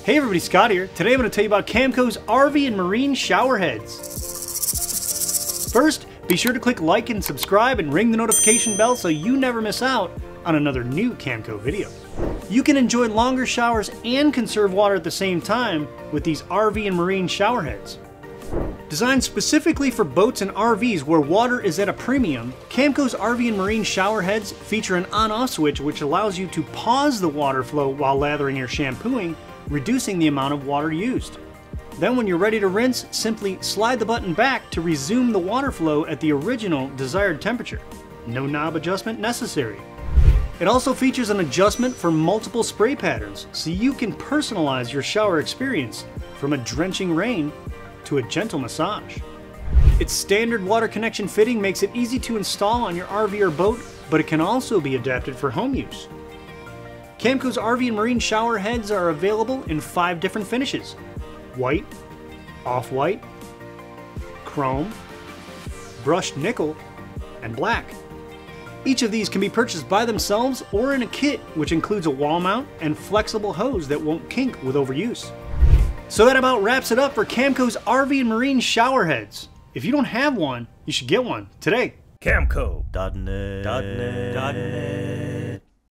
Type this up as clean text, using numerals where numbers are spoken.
Hey everybody, Scott here. Today I'm going to tell you about Camco's RV and Marine shower heads. First, be sure to click like and subscribe and ring the notification bell so you never miss out on another new Camco video. You can enjoy longer showers and conserve water at the same time with these RV and Marine shower heads. Designed specifically for boats and RVs where water is at a premium, Camco's RV and Marine shower heads feature an on-off switch which allows you to pause the water flow while lathering or shampooing, reducing the amount of water used. Then when you're ready to rinse, simply slide the button back to resume the water flow at the original desired temperature. No knob adjustment necessary. It also features an adjustment for multiple spray patterns, so you can personalize your shower experience from a drenching rain to a gentle massage. Its standard water connection fitting makes it easy to install on your RV or boat, but it can also be adapted for home use. Camco's RV and Marine shower heads are available in 5 different finishes: white, off-white, chrome, brushed nickel, and black. Each of these can be purchased by themselves or in a kit, which includes a wall mount and flexible hose that won't kink with overuse. So that about wraps it up for Camco's RV and Marine shower heads. If you don't have one, you should get one today. Camco.net.